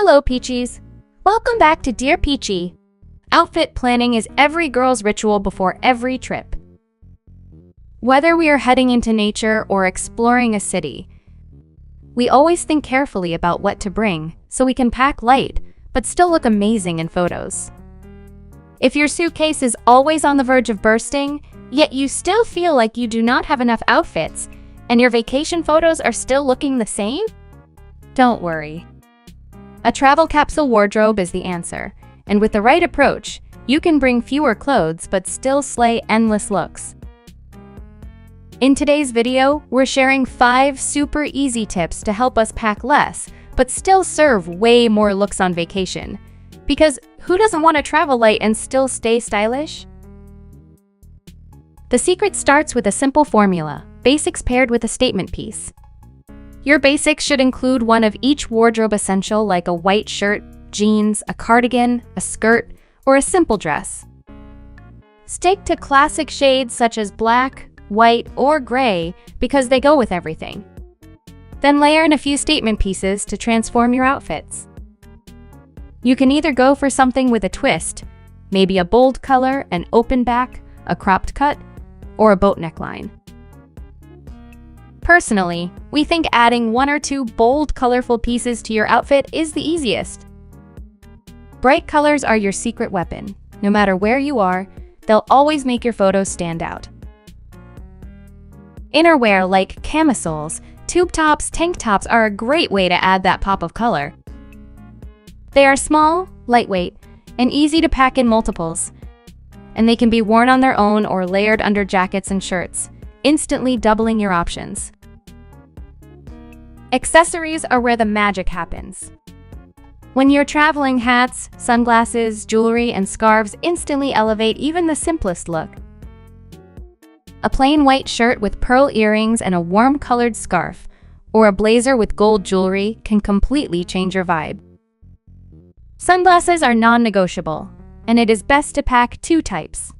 Hello, Peachies. Welcome back to Dear Peachie. Outfit planning is every girl's ritual before every trip. Whether we are heading into nature or exploring a city, we always think carefully about what to bring so we can pack light but still look amazing in photos. If your suitcase is always on the verge of bursting, yet you still feel like you do not have enough outfits and your vacation photos are still looking the same, don't worry. A travel capsule wardrobe is the answer, and with the right approach, you can bring fewer clothes but still slay endless looks. In today's video, we're sharing 5 super easy tips to help us pack less but still serve way more looks on vacation. Because who doesn't want to travel light and still stay stylish? The secret starts with a simple formula: basics paired with a statement piece. Your basics should include one of each wardrobe essential, like a white shirt, jeans, a cardigan, a skirt, or a simple dress. Stick to classic shades such as black, white, or gray because they go with everything. Then layer in a few statement pieces to transform your outfits. You can either go for something with a twist, maybe a bold color, an open back, a cropped cut, or a boat neckline. Personally, we think adding 1 or 2 bold, colorful pieces to your outfit is the easiest. Bright colors are your secret weapon. No matter where you are, they'll always make your photos stand out. Innerwear like camisoles, tube tops, tank tops are a great way to add that pop of color. They are small, lightweight, and easy to pack in multiples, and they can be worn on their own or layered under jackets and shirts, instantly doubling your options. Accessories are where the magic happens. When you're traveling, hats, sunglasses, jewelry, and scarves instantly elevate even the simplest look. A plain white shirt with pearl earrings and a warm-colored scarf, or a blazer with gold jewelry can completely change your vibe. Sunglasses are non-negotiable, and it is best to pack 2 types.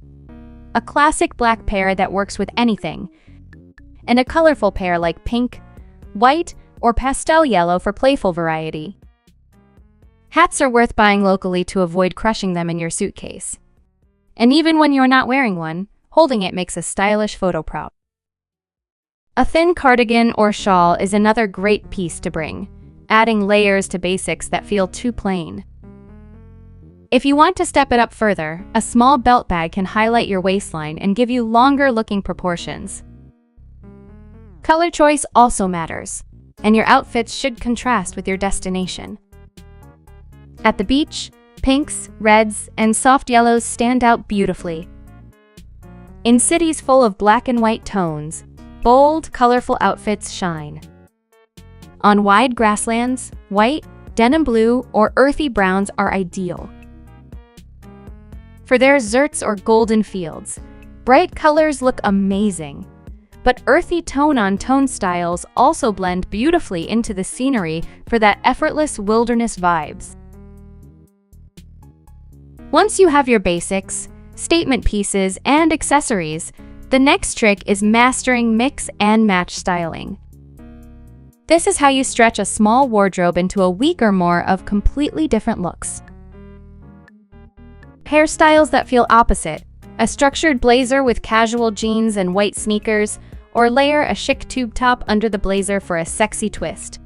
A classic black pair that works with anything, and a colorful pair like pink, white, or pastel yellow for playful variety. Hats are worth buying locally to avoid crushing them in your suitcase. And even when you're not wearing one, holding it makes a stylish photo prop. A thin cardigan or shawl is another great piece to bring, adding layers to basics that feel too plain. If you want to step it up further, a small belt bag can highlight your waistline and give you longer-looking proportions. Color choice also matters, and your outfits should contrast with your destination. At the beach, pinks, reds, and soft yellows stand out beautifully. In cities full of black and white tones, bold, colorful outfits shine. On wide grasslands, white, denim blue, or earthy browns are ideal. For their zerts or golden fields, bright colors look amazing, but earthy tone-on-tone styles also blend beautifully into the scenery for that effortless wilderness vibes. Once you have your basics, statement pieces, and accessories, the next trick is mastering mix and match styling. This is how you stretch a small wardrobe into a week or more of completely different looks. Hairstyles that feel opposite: a structured blazer with casual jeans and white sneakers, or layer a chic tube top under the blazer for a sexy twist.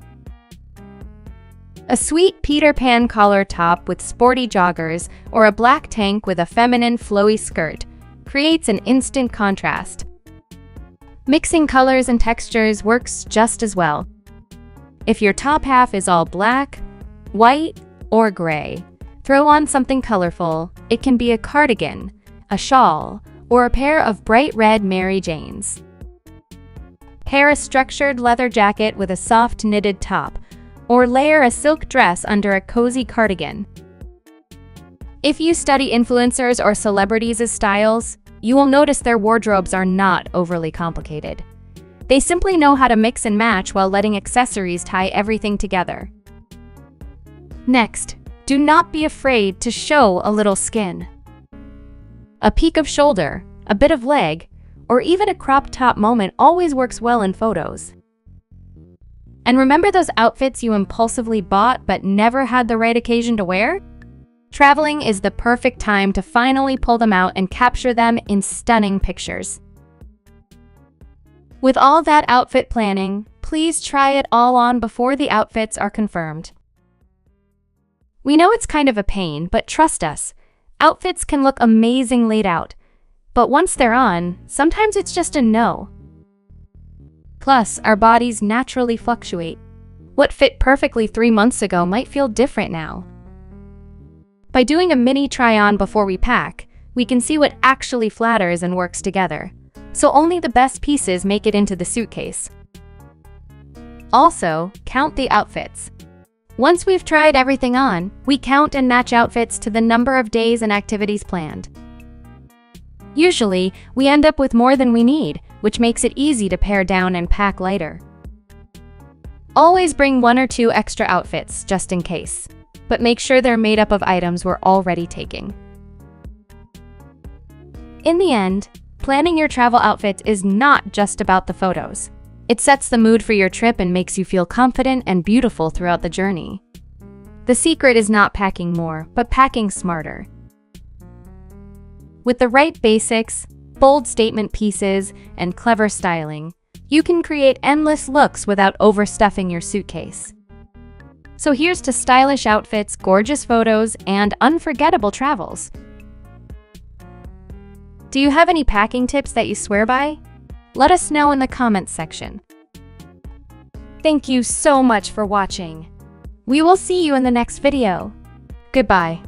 A sweet Peter Pan collar top with sporty joggers, or a black tank with a feminine flowy skirt creates an instant contrast. Mixing colors and textures works just as well. If your top half is all black, white, or gray, throw on something colorful. It can be a cardigan, a shawl, or a pair of bright red Mary Janes. Pair a structured leather jacket with a soft knitted top, or layer a silk dress under a cozy cardigan. If you study influencers or celebrities' styles, you will notice their wardrobes are not overly complicated. They simply know how to mix and match while letting accessories tie everything together. Next, do not be afraid to show a little skin. A peek of shoulder, a bit of leg, or even a crop top moment always works well in photos. And remember those outfits you impulsively bought but never had the right occasion to wear? Traveling is the perfect time to finally pull them out and capture them in stunning pictures. With all that outfit planning, please try it all on before the outfits are confirmed. We know it's kind of a pain, but trust us, outfits can look amazing laid out. But once they're on, sometimes it's just a no. Plus, our bodies naturally fluctuate. What fit perfectly 3 months ago might feel different now. By doing a mini try-on before we pack, we can see what actually flatters and works together. So only the best pieces make it into the suitcase. Also, count the outfits. Once we've tried everything on, we count and match outfits to the number of days and activities planned. Usually, we end up with more than we need, which makes it easy to pare down and pack lighter. Always bring 1 or 2 extra outfits, just in case, but make sure they're made up of items we're already taking. In the end, planning your travel outfits is not just about the photos. It sets the mood for your trip and makes you feel confident and beautiful throughout the journey. The secret is not packing more, but packing smarter. With the right basics, bold statement pieces, and clever styling, you can create endless looks without overstuffing your suitcase. So here's to stylish outfits, gorgeous photos, and unforgettable travels. Do you have any packing tips that you swear by? Let us know in the comments section. Thank you so much for watching. We will see you in the next video. Goodbye.